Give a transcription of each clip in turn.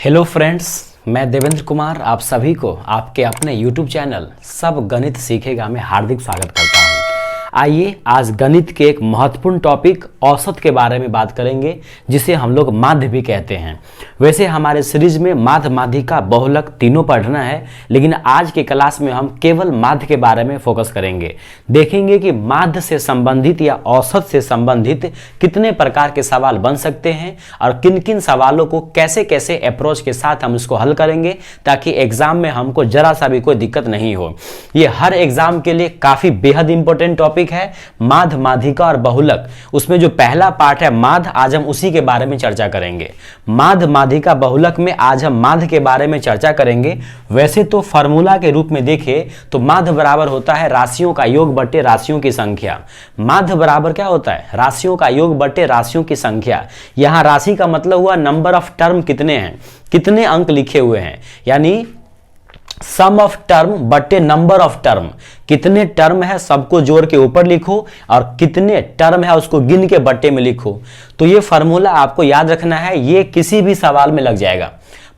Hello friends, मैं देवेंद्र कुमार आप सभी को आपके अपने YouTube चैनल सब गणित सीखेगा में हार्दिक स्वागत करता हूं। आइए आज गणित के एक महत्वपूर्ण टॉपिक औसत के बारे में बात करेंगे, जिसे हम लोग माध्य भी कहते हैं। वैसे हमारे सीरीज में माध्य, माध्यिका, बहुलक तीनों पढ़ना है, लेकिन आज के क्लास में हम केवल माध्य के बारे में फोकस करेंगे। देखेंगे कि माध्य से संबंधित या औसत से संबंधित कितने प्रकार के सवाल बन सकते हैं और किन किन सवालों को कैसे कैसे अप्रोच के साथ हम इसको हल करेंगे, ताकि एग्जाम में हमको जरा सा भी कोई दिक्कत नहीं हो। ये हर एग्जाम के लिए काफी बेहद इंपॉर्टेंट टॉपिक है, माध्य, माध्यिका और बहुलक। उसमें जो पहला पार्ट है माध्य, आज हम उसी के बारे में चर्चा करेंगे। माध्य, माध्यिका, बहुलक में आज हम माध्य के बारे में चर्चा करेंगे। वैसे तो फार्मूला के रूप में देखें तो माध्य बराबर होता है राशियों का योग बटे राशियों की संख्या। माध्य बराबर क्या होता है? राशियों का योग बटे राशियों की संख्या। यहां राशि का मतलब हुआ नंबर ऑफ टर्म कितने हैं, कितने अंक लिखे हुए हैं, यानी सम ऑफ टर्म बटे नंबर ऑफ टर्म। कितने टर्म है सबको जोड़ के ऊपर लिखो और कितने टर्म है उसको गिन के बट्टे में लिखो। तो ये फॉर्मूला आपको याद रखना है, ये किसी भी सवाल में लग जाएगा।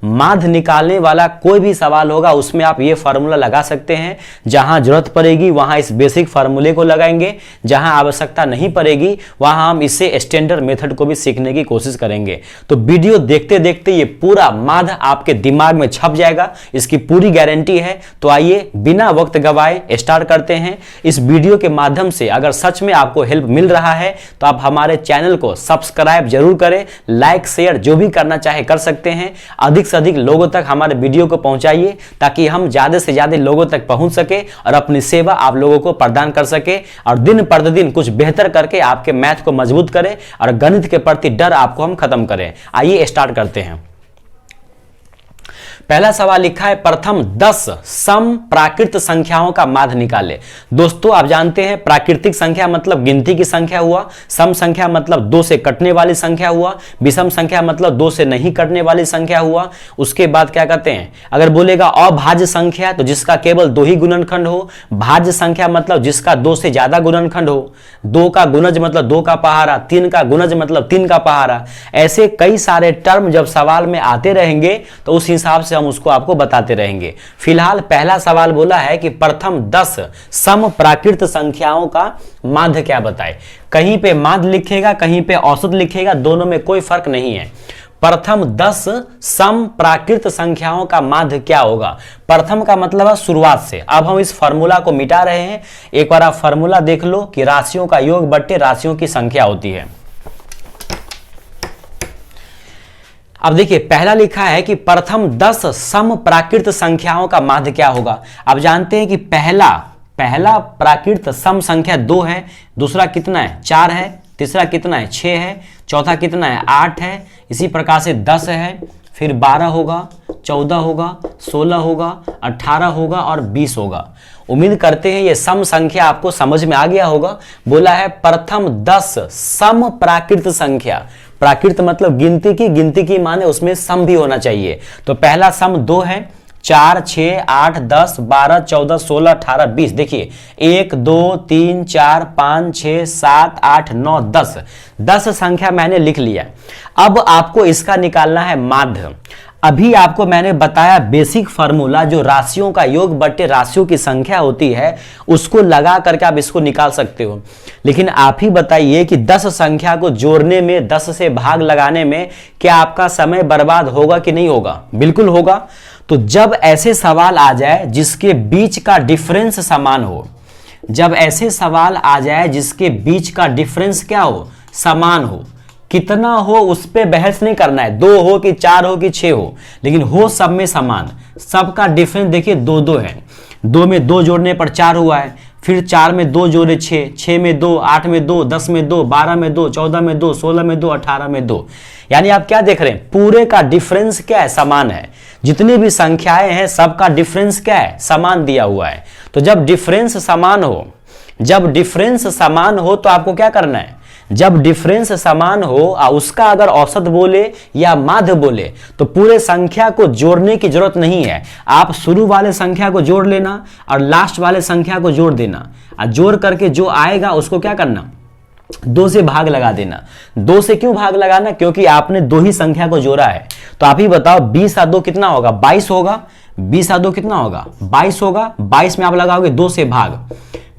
माध्य निकालने वाला कोई भी सवाल होगा उसमें आप ये फार्मूला लगा सकते हैं। जहां जरूरत पड़ेगी वहां इस बेसिक फार्मूले को लगाएंगे, जहां आवश्यकता नहीं पड़ेगी वहां हम इससे स्टैंडर्ड मेथड को भी सीखने की कोशिश करेंगे। तो वीडियो देखते देखते ये पूरा माध्य आपके दिमाग में छप जाएगा, इसकी पूरी गारंटी है। तो आइए बिना वक्त गवाए स्टार्ट करते हैं। इस वीडियो के माध्यम से अगर सच में आपको हेल्प मिल रहा है तो आप हमारे चैनल को सब्सक्राइब जरूर करें, लाइक शेयर जो भी करना चाहे कर सकते हैं। अधिक से अधिक लोगों तक हमारे वीडियो को पहुंचाइए, ताकि हम ज्यादा से ज्यादा लोगों तक पहुंच सके और अपनी सेवा आप लोगों को प्रदान कर सके और दिन प्रतिदिन कुछ बेहतर करके आपके मैथ को मजबूत करें और गणित के प्रति डर आपको हम खत्म करें। आइए स्टार्ट करते हैं। पहला सवाल लिखा है, प्रथम 10 सम प्राकृत संख्याओं का माध्य निकाले। दोस्तों आप जानते हैं प्राकृतिक संख्या मतलब गिनती की संख्या हुआ, सम संख्या मतलब 2 से कटने वाली संख्या हुआ, विषम संख्या मतलब 2 से नहीं कटने वाली संख्या हुआ। उसके बाद क्या कहते हैं, अगर बोलेगा अभाज्य संख्या तो जिसका केवल 2 ही गुणनखंड हो। भाज्य संख्या मतलब जिसका 2 से ज्यादा गुणनखंड हो। 2 का गुणज मतलब 2 का पहाड़ा, 3 का गुणज मतलब 3 का पहाड़ा। ऐसे कई सारे टर्म जब सवाल में आते रहेंगे तो उस हिसाब से हम उसको आपको बताते रहेंगे। फिलहाल पहला सवाल बोला है कि प्रथम 10 सम प्राकृत संख्याओं का माध्य क्या बताए। कहीं पे माध्य लिखेगा, कहीं पे औसत लिखेगा, दोनों में कोई फर्क नहीं है। प्रथम 10 सम प्राकृत संख्याओं का माध्य क्या होगा। प्रथम का मतलब है शुरुआत से। अब हम इस फार्मूला को मिटा रहे हैं। एक बार आप फार्मूला देख लो कि राशियों का योग बट्टे राशियों की संख्या होती है। अब देखिए पहला लिखा है कि प्रथम 10 सम प्राकृत संख्याओं का माध्य क्या होगा। अब जानते हैं कि पहला प्राकृत सम संख्या 2 है, दूसरा कितना है 4 है, तीसरा कितना है 6 है, चौथा कितना है 8 है, इसी प्रकार से 10 है, फिर 12 होगा, 14 होगा, 16 होगा, 18 होगा और 20 होगा। उम्मीद करते हैं ये सम संख्या आपको समझ में आ गया होगा। बोला है प्रथम 10 सम प्राकृत संख्या। प्राकृत मतलब गिनती की माने उसमें सम भी होना चाहिए। तो पहला सम 2 है, 4, 6, 8, 10, 12, 14, 16, 18, 20। देखिए 1, 2, 3, 4, 5, 6, 7, 8, 9, 10। 10 संख्या मैंने लिख लिया। अब आपको इसका निकालना है माध्य। अभी आपको मैंने बताया बेसिक फार्मूला, जो राशियों का योग बटे राशियों की संख्या होती है, उसको लगा करके आप इसको निकाल सकते हो। लेकिन आप ही बताइए कि 10 संख्या को जोड़ने में, 10 से भाग लगाने में क्या आपका समय बर्बाद होगा कि नहीं होगा? बिल्कुल होगा। तो जब ऐसे सवाल आ जाए जिसके बीच का डिफरेंस समान हो, जब ऐसे सवाल आ जाए जिसके बीच का डिफरेंस क्या हो, समान हो, कितना हो उस पे बहस नहीं करना है, 2 हो कि 4 हो कि 6 हो, लेकिन हो सब में समान। सबका डिफरेंस देखिए 2 है। 2 में 2 जोड़ने पर 4 हुआ है, फिर 4 में 2 जोड़े 6, 6 में 2, 8 में 2, 10 में 2, 12 में 2, 14 में 2, 16 में 2, 18 में 2। यानी आप क्या देख रहे हैं, पूरे का डिफरेंस क्या है, समान है। जितनी भी संख्याएं हैं सबका डिफरेंस क्या है, समान दिया हुआ है। तो जब डिफरेंस समान हो तो आपको क्या करना है, जब डिफरेंस समान हो उसका अगर औसत बोले या माध्य बोले तो पूरे संख्या को जोड़ने की जरूरत नहीं है। आप शुरू वाले संख्या को जोड़ लेना और लास्ट वाले संख्या को जोड़ देना, और जोड़ करके जो आएगा उसको क्या करना, 2 से भाग लगा देना। 2 से क्यों भाग लगाना? क्योंकि आपने 2 ही संख्या को जोड़ा है। तो आप ही बताओ 20 और 2 कितना होगा? 22 होगा। 20 और 2 कितना होगा? 22 होगा। 22 में आप लगाओगे 2 से भाग,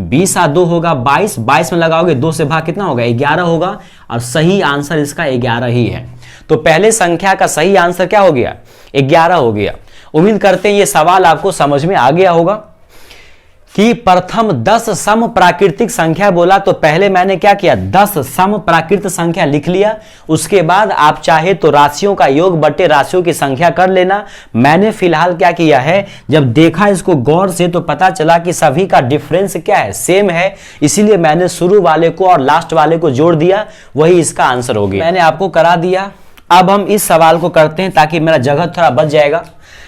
20 और 2 होगा 22, 22 में लगाओगे 2 से भाग कितना होगा? 11 होगा। और सही आंसर इसका 11 ही है। तो पहले संख्या का सही आंसर क्या हो गया? 11 हो गया। उम्मीद करते हैं ये सवाल आपको समझ में आ गया होगा कि प्रथम 10 सम प्राकृतिक संख्या बोला तो पहले मैंने क्या किया? 10 सम प्राकृत संख्या लिख लिया। उसके बाद आप चाहे तो राशियों का योग बटे राशियों की संख्या कर लेना। मैंने फिलहाल क्या किया है, जब देखा इसको गौर से तो पता चला कि सभी का डिफरेंस क्या है? सेम है। इसीलिए मैंने शुरू वाले को और लास्ट वाले को जोड़ दिया, वही इसका आंसर हो गया। मैंने आपको करा दिया। अब हम इस सवाल को करते हैं ताकि मेरा जगह थोड़ा बच जाएगा।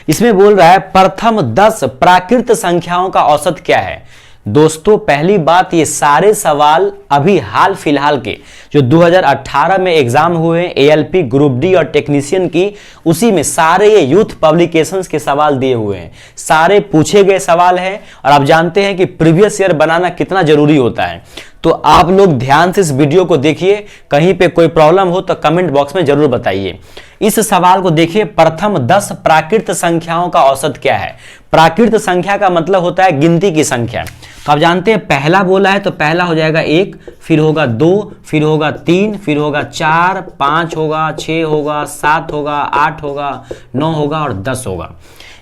इसमें बोल रहा है प्रथम 10 प्राकृत संख्याओं का औसत क्या है? दोस्तों पहली बात, ये सारे सवाल अभी हाल फिलहाल के जो 2018 में एग्जाम हुए एएलपी ग्रुप डी और टेक्नीशियन की, उसी में सारे ये यूथ पब्लिकेशंस के सवाल दिए हुए हैं। सारे पूछे गए सवाल हैं। और आप जानते हैं कि प्रीवियस ईयर बनाना कितना जरूरी होता है। तो आप लोग ध्यान से इस वीडियो को देखिए। कहीं पे कोई प्रॉब्लम हो तो कमेंट बॉक्स में जरूर बताइए। इस सवाल को देखिए, प्रथम 10 प्राकृत संख्याओं का औसत क्या है? प्राकृत संख्या का मतलब होता है गिनती की संख्या। तो आप जानते हैं पहला बोला है तो पहला हो जाएगा 1, फिर होगा 2, फिर होगा 3, फिर होगा 4, 5 होगा, 6 होगा, 7 होगा, 8 होगा, 9 होगा और 10 होगा।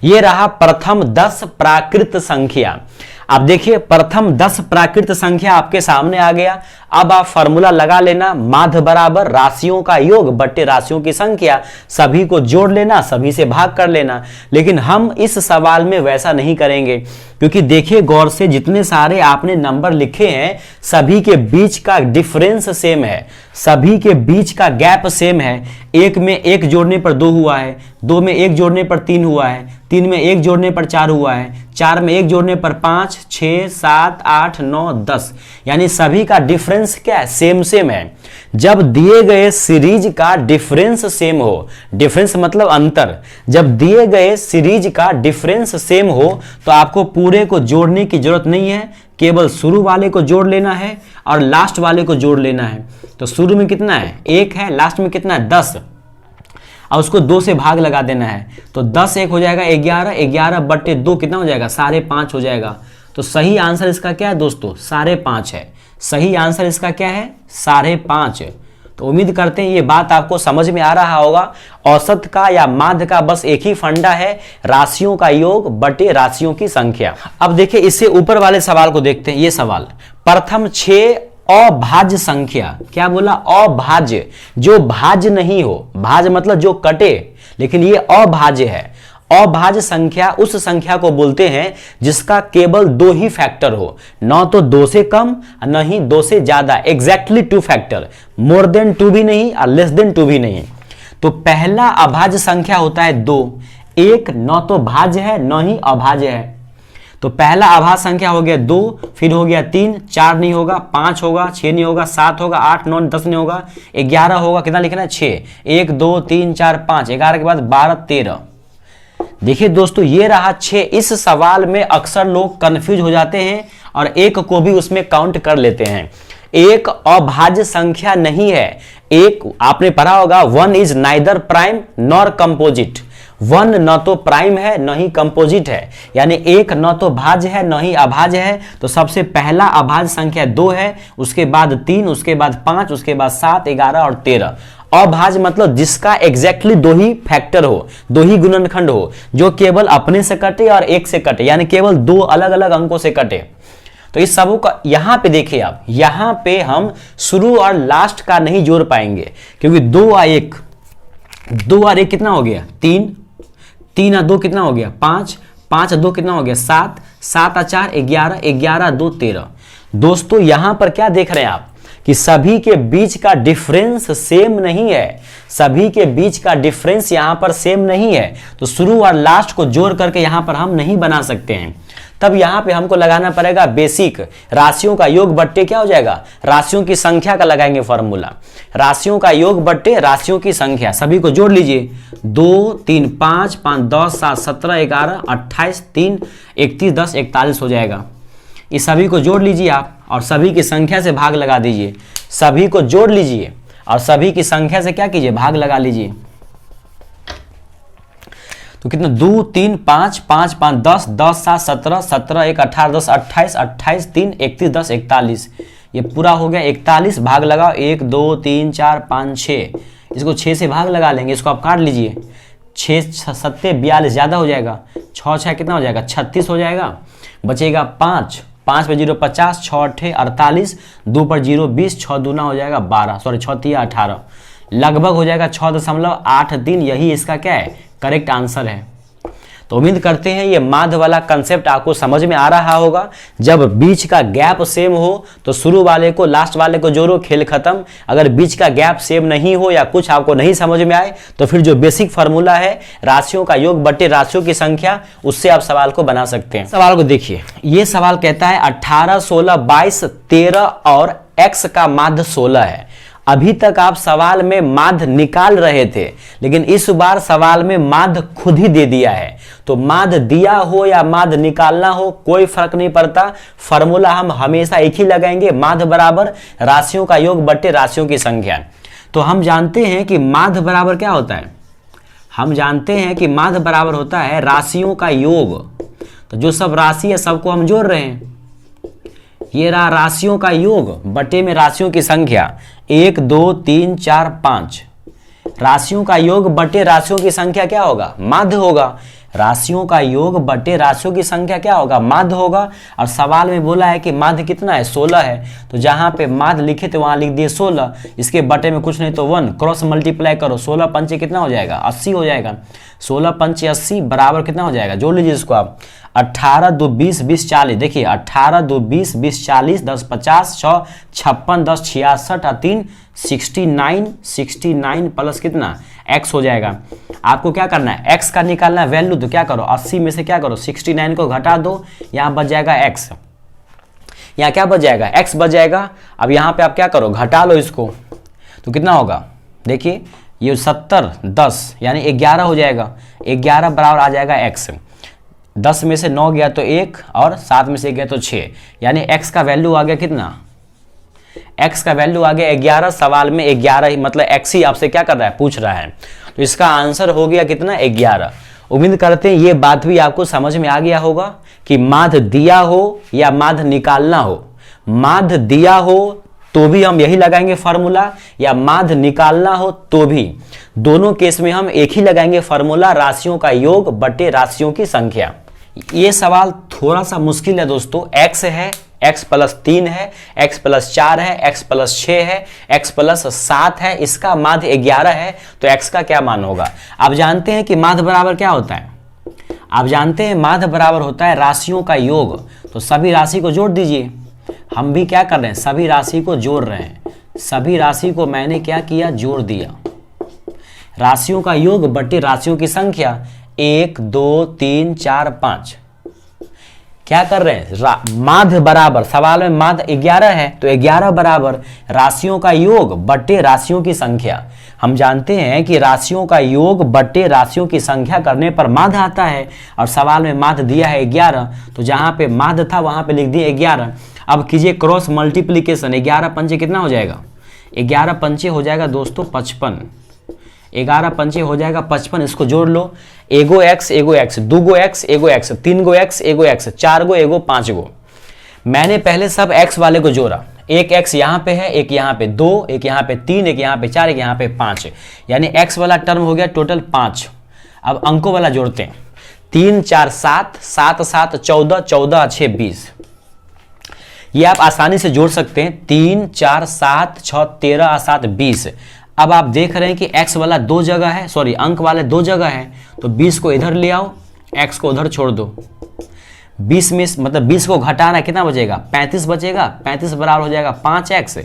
ये रहा प्रथम 10 प्राकृत संख्या। अब देखिए प्रथम 10 प्राकृत संख्या आपके सामने आ गया। अब आप फॉर्मूला लगा लेना, माध्य बराबर राशियों का योग बट्टे राशियों की संख्या, सभी को जोड़ लेना, सभी से भाग कर लेना। लेकिन हम इस सवाल में वैसा नहीं करेंगे, क्योंकि देखिए गौर से जितने सारे आपने नंबर लिखे हैं सभी के बीच का डिफरेंस सेम है, सभी के बीच का गैप सेम है। 1 में 1 जोड़ने पर 2 हुआ है, 2 में 1 जोड़ने पर 3 हुआ है, 3 में 1 जोड़ने पर 4 हुआ है, 4 में 1 जोड़ने पर 5, 6, 7, 8, 9, 10। यानी सभी का डिफरेंस क्या है? सेम सेम है। जब दिए गए सीरीज का डिफरेंस सेम हो, डिफरेंस मतलब अंतर, जब दिए गए सीरीज का डिफरेंस सेम हो तो आपको पूरे को जोड़ने की जरूरत नहीं है, केवल शुरू वाले को जोड़ लेना है और लास्ट वाले को जोड़ लेना है। तो शुरू में कितना है? 1 है, लास्ट में कितना है? 10, और उसको 2 से भाग लगा देना है। तो 10 1 हो जाएगा 11, 11 बट्टे 2 कितना हो जाएगा? 5.5 हो जाएगा। तो सही आंसर इसका क्या है दोस्तों? 5.5 है। सही आंसर इसका क्या है? 5.5। तो उम्मीद करते हैं ये बात आपको समझ में आ रहा होगा। औसत का या माध्य का बस एक ही फंडा है, राशियों का योग बटे राशियों की संख्या। अब देखिए इससे ऊपर वाले सवाल को देखते हैं। ये सवाल, प्रथम 6 अभाज्य संख्या, क्या बोला? अभाज्य, जो भाज्य नहीं हो, भाज्य मतलब जो कटे, लेकिन ये अभाज्य है। अभाज्य संख्या उस संख्या को बोलते हैं जिसका केवल 2 ही फैक्टर हो, न तो 2 से कम न ही 2 से ज्यादा, एग्जैक्टली 2 फैक्टर, मोर देन 2 भी नहीं और लेस देन 2 भी नहीं। तो पहला अभाज्य संख्या होता है 2। 1 न तो भाज्य है न ही अभाज्य है। तो पहला अभाज्य संख्या हो गया 2, फिर हो गया 3, 4 नहीं होगा, 5 होगा, 6 नहीं होगा, 7 होगा, 8, 9, 10 नहीं होगा, 11 होगा। कितना लिखना है? 6। 1 2 3 4 5, 11 के बाद 12 13। देखिए दोस्तों ये रहा 6। इस सवाल में अक्सर लोग कंफ्यूज हो जाते हैं और 1 को भी उसमें काउंट कर लेते हैं। 1 अभाज्य संख्या नहीं है। 1 आपने पढ़ा होगा 1 is neither prime nor composite. 1 न तो प्राइम है न ही कंपोजिट है, यानी 1 न तो भाज्य है न ही अभाज्य है। तो सबसे पहला अभाज्य संख्या 2 है, उसके बाद 3, उसके बाद 5, उसके बाद 7, 11 और 13। अभाज्य मतलब जिसका एग्जैक्टली 2 ही फैक्टर हो, 2 ही गुणनखंड हो, जो केवल अपने से कटे और 1 से कटे, यानी केवल 2 अलग अलग अंकों से कटे। तो इस सबों का यहां पे देखिए आप, यहां पे हम शुरू और लास्ट का नहीं जोड़ पाएंगे, क्योंकि 2 और 1 कितना हो गया? 3, 3 और 2 कितना हो गया? 5, 5 और 2 कितना हो गया? 7, 7 और 4 11, 11 2 13। दोस्तों यहां पर क्या देख रहे हैं आप कि सभी के बीच का डिफरेंस सेम नहीं है, सभी के बीच का डिफरेंस यहां पर सेम नहीं है। तो शुरू और लास्ट को जोड़ करके यहां पर हम नहीं बना सकते हैं। तब यहां पे हमको लगाना पड़ेगा बेसिक, राशियों का योग बट्टे क्या हो जाएगा? राशियों की संख्या का लगाएंगे फॉर्मूला। राशियों का योग बट्टे राशियों की संख्या, सभी को जोड़ लीजिए। 2 3 5 5 10 7 17 11 28 3 31 10 41 हो जाएगा। इस सभी को जोड़ लीजिए आप और सभी की संख्या से भाग लगा दीजिए। सभी को जोड़ लीजिए और सभी की संख्या से क्या कीजिए, भाग लगा लीजिए। तो कितना, 2 3 5 5 5 10 10 7 17 17 1 18 10 28 28 3 31 10 41, ये पूरा हो गया 41। भाग लगाओ, 1 2 3 4 5 6, इसको 6 से भाग लगा लेंगे, इसको आप काट लीजिए। 6 7 42 ज़्यादा हो जाएगा, 6 6 कितना हो जाएगा, 36 हो जाएगा। बचेगा 5, 5 पे 0 50, 6 8 48, 2 पर 0 20, 6 दूना हो जाएगा 12, सॉरी 6 3 18, लगभग हो जाएगा 6.83। यही इसका क्या है, करेक्ट आंसर है। तो उम्मीद करते हैं ये माध्य वाला कंसेप्ट आपको समझ में आ रहा होगा। जब बीच का गैप सेम हो तो शुरू वाले को लास्ट वाले को जोड़ो, खेल खत्म। अगर बीच का गैप सेम नहीं हो या कुछ आपको नहीं समझ में आए तो फिर जो बेसिक फार्मूला है राशियों का योग बटे राशियों की संख्या, उससे आप सवाल को बना सकते हैं। सवाल को देखिए, ये सवाल कहता है 18 16 22 13 और x का माध्य 16 है। अभी तक आप सवाल में माध्य निकाल रहे थे, लेकिन इस बार सवाल में माध्य खुद ही दे दिया है। तो माध्य दिया हो या माध्य निकालना हो कोई फर्क नहीं पड़ता, फॉर्मूला हम हमेशा एक ही लगाएंगे, माध्य बराबर राशियों का योग बटे राशियों की संख्या। तो हम जानते हैं कि माध्य बराबर क्या होता है, हम जानते हैं कि माध्य बराबर होता है राशियों का योग। तो जो सब राशि है सबको हम जोड़ रहे हैं, ये रहा राशियों का योग बटे में राशियों की संख्या, 1 2 3 4 5। राशियों का योग बटे राशियों की संख्या क्या होगा, माध्य होगा। राशियों का योग बटे राशियों की संख्या क्या होगा, माध्य होगा। और सवाल में बोला है कि माध्य कितना है, 16 है। तो जहां पे माध्य लिखे थे वहां लिख दिए 16, इसके बटे में कुछ नहीं तो 1, क्रॉस मल्टीप्लाई करो, 16 पंचे कितना हो जाएगा, 80 हो जाएगा। 16 पंचे 80 बराबर कितना हो जाएगा, जोड़ लीजिए इसको आप, 18 2 20 20 40। देखिए 18 2 20 20 40, 10 50, 6 56, 10 66 और 3 69, 69 प्लस कितना x हो जाएगा। आपको क्या करना है, x का निकालना है वैल्यू, तो क्या करो 80 में से क्या करो 69 को घटा दो, यहाँ बच जाएगा x, यहाँ क्या बच जाएगा, x बच जाएगा। अब यहाँ पे आप क्या करो, घटा लो इसको, तो कितना होगा, देखिए ये 70 10 यानी 11 हो जाएगा। 11 बराबर आ जाएगा x। 10 में से 9 गया तो 1 और 7 में से 1 गया तो 6, यानी x का वैल्यू आ गया कितना, x का वैल्यू आ गया 11। सवाल में 11 ही मतलब x ही आपसे क्या कर रहा है, पूछ रहा है। तो इसका आंसर हो गया कितना, 11। उम्मीद करते हैं ये बात भी आपको समझ में आ गया होगा कि माध्य दिया हो या माध्य निकालना हो। माध्य दिया हो तो भी हम यही लगाएंगे फार्मूला, या माध्य निकालना हो तो भी, दोनों केस में हम एक ही लगाएंगे फार्मूला, राशियों का योग बटे राशियों की संख्या। ये सवाल थोड़ा सा मुश्किल है दोस्तों। x है, x प्लस 3 है, x प्लस 4 है, x प्लस 6 है, x प्लस 7 है, इसका माध्य 11 है, तो x का क्या मान होगा। आप जानते हैं कि माध्य बराबर क्या होता है, आप जानते हैं माध्य बराबर होता है राशियों का योग। तो सभी राशि को जोड़ दीजिए। हम भी क्या कर रहे हैं, सभी राशि को जोड़ रहे हैं। सभी राशि को मैंने क्या किया, जोड़ दिया। राशियों का योग बटे राशियों की संख्या, 1 2 3 4 5। क्या कर रहे हैं, माध्य बराबर, सवाल में माध्य 11 है तो 11 बराबर राशियों का योग बटे राशियों की संख्या। हम जानते हैं कि राशियों का योग बटे राशियों की संख्या करने पर माध्य आता है, और सवाल में माध्य दिया है 11, तो जहां पे माध्य था वहां पे लिख दिए 11। अब कीजिए क्रॉस मल्टीप्लीकेशन, 11 पंचे कितना हो जाएगा, 11 पंचे हो जाएगा दोस्तों 55। 11 पंचे हो जाएगा 55, इसको जोड़ लो, एगो x, दूगो x, एगो x, 3 गो x, एगो x, 4 गो, एगो 5 गो। मैंने पहले सब x वाले को जोड़ा, एक x यहाँ पे है, एक यहाँ पे 2, एक यहाँ पे 3, एक यहाँ पे 4, एक यहाँ पे 5, यानी x वाला टर्म हो गया टोटल 5। अब अंकों वाला जोड़ते हैं, 3 4 7, 7 7 14, 14 6 20। ये आप आसानी से जोड़ सकते हैं, 3 4 7 6 13 7 20। अब आप देख रहे हैं कि x वाला दो जगह है, सॉरी अंक वाले दो जगह है, तो 20 को इधर ले आओ, x को उधर छोड़ दो। 20 में मतलब 20 को घटाना कितना बचेगा, 35 बचेगा। 35 बराबर हो जाएगा 5x।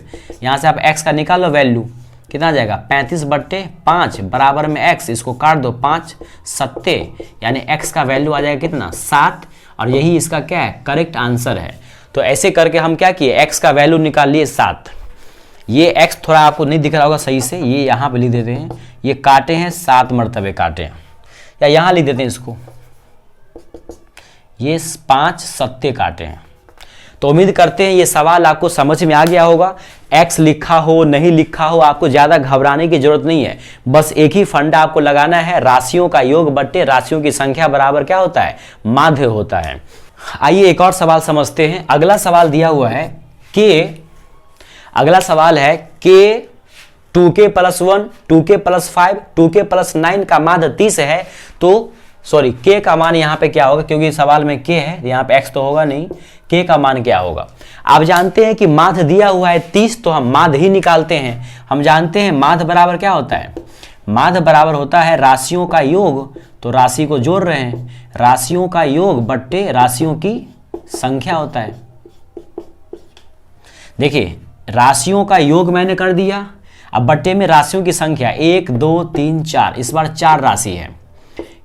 यहाँ से आप x का निकाल लो वैल्यू, कितना आ जाएगा 35 बट्टे 5 बराबर में x, इसको काट दो, 5 7, यानी x का वैल्यू आ जाएगा कितना 7, और यही इसका क्या है, करेक्ट आंसर है। तो ऐसे करके हम क्या किए, x का वैल्यू निकाल लिए 7। ये x थोड़ा आपको नहीं दिख रहा होगा सही से, ये यहाँ पे लिख देते हैं, ये काटे हैं 7 मरतबे काटे हैं, या यहाँ लिख देते हैं इसको, ये 5 सत्ते काटे हैं। तो उम्मीद करते हैं ये सवाल आपको समझ में आ गया होगा। x लिखा हो नहीं लिखा हो आपको ज़्यादा घबराने की जरूरत नहीं है, बस एक ही फंडा आपको लगाना है, राशियों का योग बट्टे राशियों की संख्या बराबर क्या होता है, माध्य होता है। आइए एक और सवाल समझते हैं। अगला सवाल दिया हुआ है अगला सवाल है k 2k + 1 2k + 5 2k + 9 का माध्य 30 है, तो सॉरी k का मान यहाँ पे क्या होगा, क्योंकि सवाल में k है, यहाँ पे x तो होगा नहीं, k का मान क्या होगा। आप जानते हैं कि माध्य दिया हुआ है 30, तो हम माध्य ही निकालते हैं। हम जानते हैं माध्य बराबर क्या होता है, माध्य बराबर होता है राशियों का योग, तो राशि को जोड़ रहे हैं, राशियों का योग बट्टे राशियों की संख्या होता है। देखिए राशियों का योग मैंने कर दिया, अब बट्टे में राशियों की संख्या 1 2 3 4, इस बार 4 राशि है,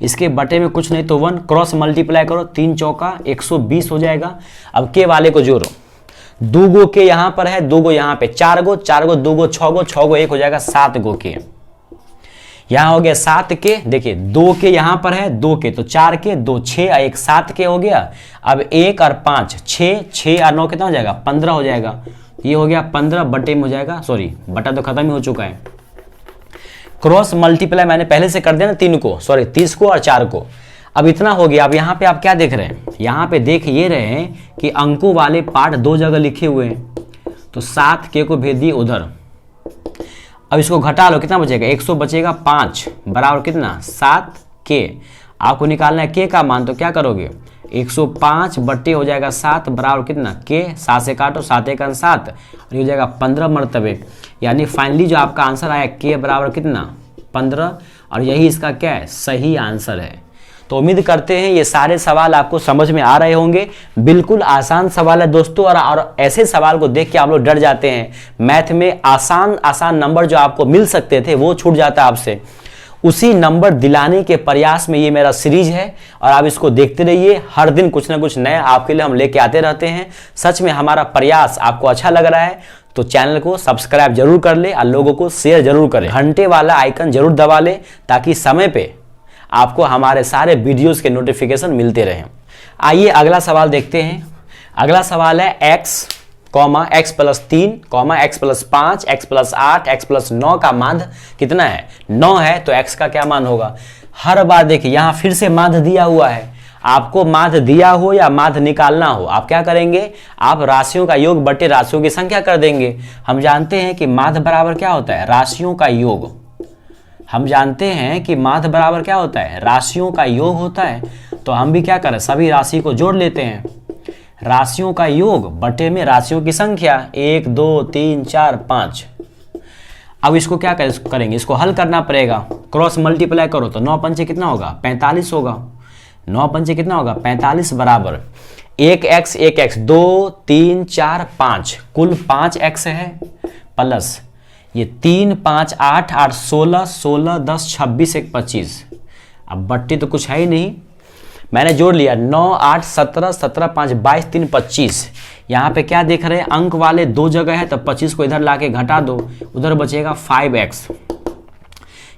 इसके बटे में कुछ नहीं तो 1, क्रॉस मल्टीप्लाई करो, 3 चौका 120 हो जाएगा। अब के वाले को जोड़ो, 2 गो के यहाँ पर है, 2 गो यहाँ पे, 4 गो 2 गो 6 गो 6 गो 1 हो जाएगा 7 गो के, यहाँ हो गया 7 के। देखिए 2 के यहाँ पर है, 2 के तो 4 के, 2 6 और 1 7 के हो गया। अब 1 और 5 6, 6 और 9 कितना हो जाएगा, 15 हो जाएगा। ये हो गया 15 बटे में हो जाएगा, सॉरी बटा तो खत्म ही हो चुका है, क्रॉस मल्टीप्लाई मैंने पहले से कर दिया ना 3 को, सॉरी 30 को और 4 को। अब इतना हो गया। अब यहाँ पे आप क्या देख रहे हैं, यहाँ पे देख ये रहे हैं कि अंकों वाले पार्ट 2 जगह लिखे हुए हैं, तो 7 के को भेज दिए उधर। अब इसको घटा लो, कितना बचेगा, 100 बचेगा 5 बराबर कितना 7 के। आपको निकालना है के का मान, तो क्या करोगे 105 बट्टे हो जाएगा 7 बराबर कितना के, 7 से काटो 7 1 7 और ये हो जाएगा 15 मरतबे। यानी फाइनली जो आपका आंसर आया के बराबर कितना 15, और यही इसका क्या है, सही आंसर है। तो उम्मीद करते हैं ये सारे सवाल आपको समझ में आ रहे होंगे। बिल्कुल आसान सवाल है दोस्तों, और ऐसे सवाल को देख के आप लोग डर जाते हैं। मैथ में आसान नंबर जो आपको मिल सकते थे वो छूट जाता है आपसे, उसी नंबर दिलाने के प्रयास में ये मेरा सीरीज है, और आप इसको देखते रहिए। हर दिन कुछ ना कुछ नया आपके लिए हम लेके आते रहते हैं। सच में हमारा प्रयास आपको अच्छा लग रहा है तो चैनल को सब्सक्राइब जरूर कर ले और लोगों को शेयर जरूर करें, घंटे वाला आइकन जरूर दबा ले, ताकि समय पे आपको हमारे सारे वीडियोस के नोटिफिकेशन मिलते रहें। आइए अगला सवाल देखते हैं। अगला सवाल है x, x + 3, x + 5, x + 8, x + 9 का माध्य कितना है, 9 है, तो x का क्या मान होगा। हर बार देखिए यहाँ फिर से माध्य दिया हुआ है, आपको माध्य दिया हो या माध्य निकालना हो, आप क्या करेंगे, आप राशियों का योग बटे राशियों की संख्या कर देंगे। हम जानते हैं कि माध्य बराबर क्या होता है, राशियों का योग। हम जानते हैं कि माध्य बराबर क्या होता है, राशियों का योग होता है। तो हम भी क्या करें, सभी राशि को जोड़ लेते हैं, राशियों का योग बटे में राशियों की संख्या 1 2 3 4 5। अब इसको क्या करेंगे, इसको हल करना पड़ेगा, क्रॉस मल्टीप्लाई करो तो 9 पंचे कितना होगा, 45 होगा, 9 पंचे कितना होगा 45 बराबर 1x 1x 2 3 4 5, कुल 5x है, प्लस ये 3 5 8 8 16 16 10 26 1 25। अब बट्टी तो कुछ है ही नहीं, मैंने जोड़ लिया 9 8 17 17 5 22 3 25। यहाँ पे क्या देख रहे हैं, अंक वाले 2 जगह है, तो 25 को इधर लाके घटा दो, उधर बचेगा 5x।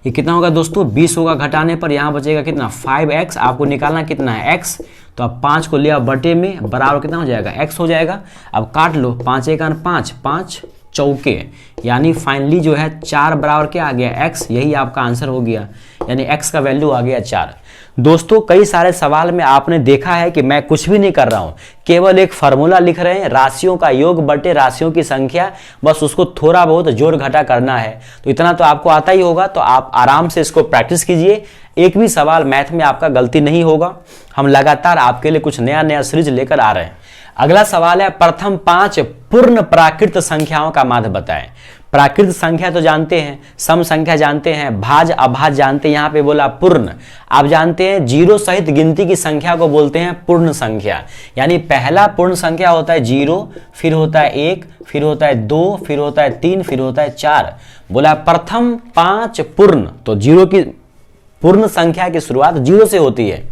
ये कितना होगा दोस्तों, 20 होगा घटाने पर, यहाँ बचेगा कितना 5x। आपको निकालना कितना है x, तो अब 5 को लिया बटे में, बराबर कितना हो जाएगा x हो जाएगा। अब काट लो, 5 1 5 5 चौके, यानी फाइनली जो है 4 बराबर क्या आ गया x, यही आपका आंसर हो गया, यानी x का वैल्यू आ गया 4। दोस्तों कई सारे सवाल में आपने देखा है कि मैं कुछ भी नहीं कर रहा हूं, केवल एक फार्मूला लिख रहे हैं, राशियों का योग बटे राशियों की संख्या, बस उसको थोड़ा बहुत जोड़ घटा करना है। तो इतना तो आपको आता ही होगा, तो आप आराम से इसको प्रैक्टिस कीजिए, एक भी सवाल मैथ में आपका गलती नहीं होगा। हम लगातार आपके लिए कुछ नया नया सीरीज लेकर आ रहे हैं। अगला सवाल है, प्रथम 5 पूर्ण प्राकृत संख्याओं का माध्य बताएं। प्राकृत संख्या तो जानते हैं, सम संख्या जानते हैं, भाज अभाज जानते हैं, यहाँ पे बोला पूर्ण। आप जानते हैं जीरो सहित गिनती की संख्या को बोलते हैं पूर्ण संख्या, यानी पहला पूर्ण संख्या होता है 0, फिर होता है 1, फिर होता है 2, फिर होता है 3, फिर होता है 4। बोला प्रथम 5 पूर्ण, तो जीरो की पूर्ण संख्या की शुरुआत 0 से होती है,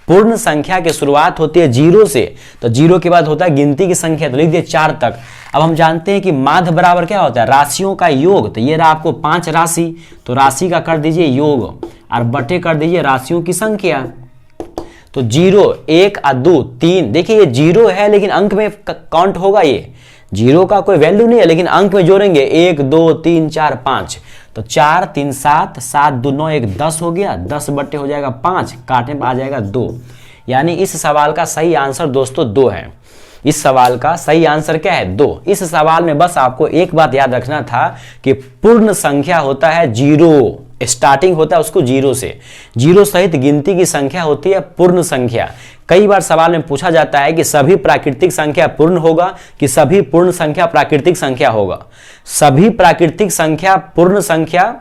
पूर्ण संख्या की शुरुआत होती है 0 से, तो 0 के बाद होता है गिनती की संख्या, तो लिख दिए 4 तक। अब हम जानते हैं कि माध्य बराबर क्या होता है, राशियों का योग। तो ये रहा आपको 5 राशि, तो राशि का कर दीजिए योग और बटे कर दीजिए राशियों की संख्या। तो 0 1 और 2 3, देखिए ये 0 है लेकिन अंक में काउंट होगा, ये 0 का कोई वैल्यू नहीं है लेकिन अंक में जोड़ेंगे 1 2 3 4 5, तो 4 3 7 7 2 9 1 10 हो गया, 10 बट्टे हो जाएगा 5, काटने पर आ जाएगा 2। यानी इस सवाल का सही आंसर दोस्तों 2 है। इस सवाल का सही आंसर क्या है? 2। इस सवाल में बस आपको एक बात याद रखना था कि पूर्ण संख्या होता है 0, स्टार्टिंग होता है उसको 0 से, 0 सहित गिनती की संख्या होती है पूर्ण संख्या। कई बार सवाल में पूछा जाता है कि सभी प्राकृतिक संख्या पूर्ण होगा कि सभी पूर्ण संख्या प्राकृतिक संख्या होगा। सभी प्राकृतिक संख्या पूर्ण संख्या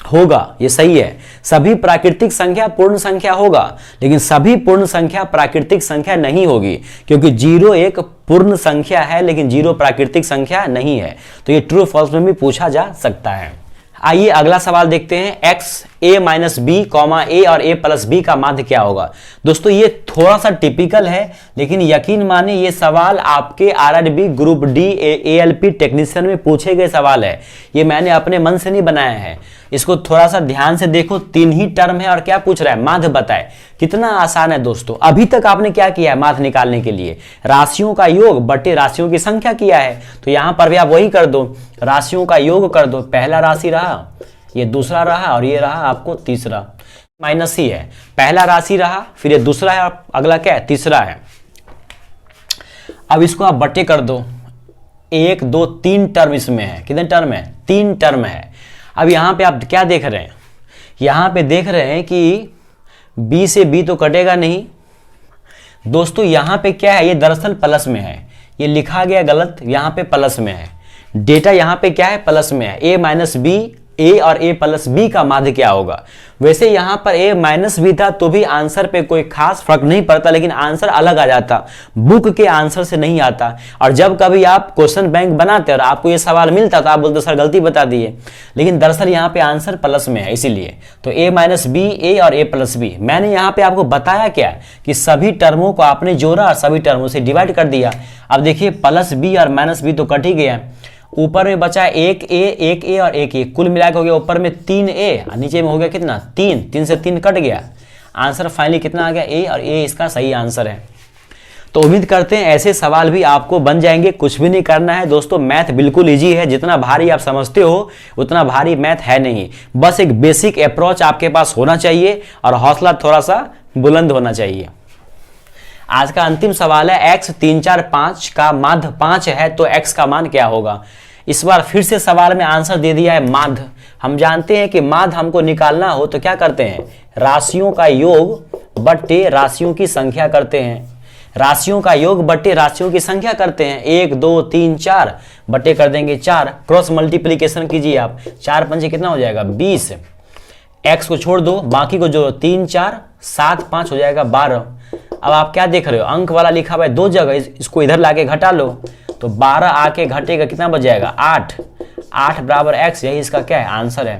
होगा, ये सही है, सभी प्राकृतिक संख्या पूर्ण संख्या होगा, लेकिन सभी पूर्ण संख्या प्राकृतिक संख्या नहीं होगी, क्योंकि 0 एक पूर्ण संख्या है लेकिन 0 प्राकृतिक संख्या नहीं है। तो ये ट्रू फॉल्स में भी पूछा जा सकता है। आइए अगला सवाल देखते हैं। x a minus B comma A और a प्लस बी का माध्य क्या होगा? दोस्तों ये थोड़ा सा टिपिकल है, लेकिन यकीन माने ये सवाल आपके RRB group D ALP technician में पूछे गए सवाल है। ये मैंने अपने मन से नहीं बनाया है, इसको थोड़ा सा ध्यान से देखो। 3 ही टर्म है और क्या पूछ रहा है? माध्य बताए। कितना आसान है दोस्तों। अभी तक आपने क्या किया है माध्य निकालने के लिए? राशियों का योग बटे राशियों की संख्या किया है, तो यहां पर भी आप वही कर दो, राशियों का योग कर दो। पहला राशि रहा, ये दूसरा रहा और ये रहा आपको तीसरा, माइनस ही है। पहला राशि रहा, फिर ये दूसरा है और अगला क्या है? तीसरा है। अब इसको आप बटे कर दो। 1 2 3 टर्म इसमें है। कितने टर्म है? 3 टर्म है। अब यहां पे आप क्या देख रहे हैं? यहां पे देख रहे हैं कि b से b तो कटेगा नहीं दोस्तों। यहां पे क्या है? ये दरअसल प्लस में है, ये लिखा गया गलत, यहां पे प्लस में है। डेटा यहां पे क्या है? प्लस में है। a माइनस बी, a और a प्लस बी का माध्य क्या होगा? वैसे यहां पर a माइनस बी था तो भी आंसर पे कोई खास फर्क नहीं पड़ता, लेकिन आंसर अलग आ जाता, बुक के आंसर से नहीं आता। और जब कभी आप क्वेश्चन बैंक बनाते और आपको ये सवाल मिलता तो आप बोलते सर गलती बता दिए, लेकिन दरअसल यहाँ पे आंसर प्लस में है इसीलिए। तो a माइनस बी, a और a प्लस बी। मैंने यहाँ पे आपको बताया क्या कि सभी टर्मों को आपने जोड़ा और सभी टर्मों से डिवाइड कर दिया। अब देखिए प्लस बी और माइनस बी तो कट ही गया, ऊपर में बचा 1a और 1a, कुल मिलाकर हो गया ऊपर में 3a और नीचे में हो गया कितना? 3। 3 से 3 कट गया, आंसर फाइनली कितना आ गया? a, और a इसका सही आंसर है। तो उम्मीद करते हैं ऐसे सवाल भी आपको बन जाएंगे। कुछ भी नहीं करना है दोस्तों, मैथ बिल्कुल इजी है। जितना भारी आप समझते हो उतना भारी मैथ है नहीं, बस एक बेसिक अप्रोच आपके पास होना चाहिए और हौसला थोड़ा सा बुलंद होना चाहिए। आज का अंतिम सवाल है, x 3 4 5 का माध्य 5 है तो x का मान क्या होगा? इस बार फिर से सवाल में आंसर दे दिया है माध्य। हम जानते हैं कि माध्य हमको निकालना हो तो क्या करते हैं? राशियों का योग बट्टे राशियों की संख्या करते हैं। राशियों का योग बट्टे राशियों की संख्या करते हैं। 1 2 3 4 बट्टे कर देंगे 4, क्रॉस मल्टीप्लीकेशन कीजिए आप, 4 पंजे कितना हो जाएगा? 20। x को छोड़ दो, बाकी को जोड़ो, 3 4 7 5 हो जाएगा 12। अब आप क्या देख रहे हो? अंक वाला लिखा हुआ है 2 जगह, इसको इधर लाके घटा लो तो 12 आके घटेगा, कितना बच जाएगा? 8। 8 बराबर x, यही इसका क्या है? आंसर है।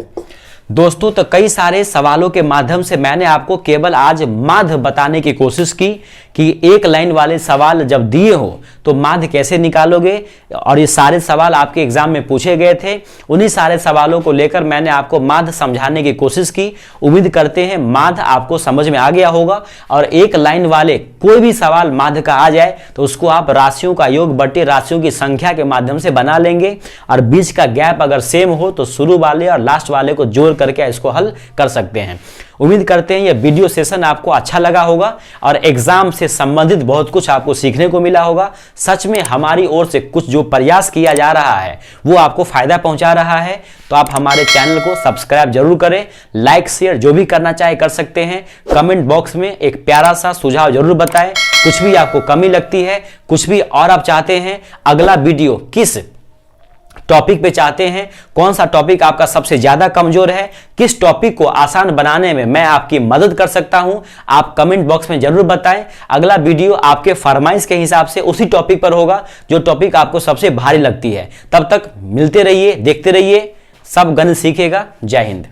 दोस्तों तो कई सारे सवालों के माध्यम से मैंने आपको केवल आज माध्य बताने की कोशिश की कि एक लाइन वाले सवाल जब दिए हो तो माध्य कैसे निकालोगे, और ये सारे सवाल आपके एग्जाम में पूछे गए थे। उन्हीं सारे सवालों को लेकर मैंने आपको माध्य समझाने की कोशिश की। उम्मीद करते हैं माध्य आपको समझ में आ गया होगा, और एक लाइन वाले कोई भी सवाल माध्य का आ जाए तो उसको आप राशियों का योग बट्टे राशियों की संख्या के माध्यम से बना लेंगे, और बीच का गैप अगर सेम हो तो शुरू वाले और लास्ट वाले को जोड़ करके इसको हल कर सकते हैं। उम्मीद करते हैं यह वीडियो सेशन आपको अच्छा लगा होगा और एग्जाम से संबंधित बहुत कुछ आपको सीखने को मिला होगा। सच में हमारी ओर से कुछ जो प्रयास किया जा रहा है वो आपको फायदा पहुंचा रहा है, तो आप हमारे चैनल को सब्सक्राइब जरूर करें, लाइक शेयर जो भी करना चाहे कर सकते हैं। कमेंट बॉक्स में एक प्यारा सा सुझाव जरूर बताएं, कुछ भी आपको कमी लगती है, कुछ भी और आप चाहते हैं अगला वीडियो किस टॉपिक पे चाहते हैं, कौन सा टॉपिक आपका सबसे ज्यादा कमजोर है, किस टॉपिक को आसान बनाने में मैं आपकी मदद कर सकता हूं, आप कमेंट बॉक्स में जरूर बताएं। अगला वीडियो आपके फरमाइश के हिसाब से उसी टॉपिक पर होगा जो टॉपिक आपको सबसे भारी लगती है। तब तक मिलते रहिए, देखते रहिए, सब गणित सीखेगा। जय हिंद।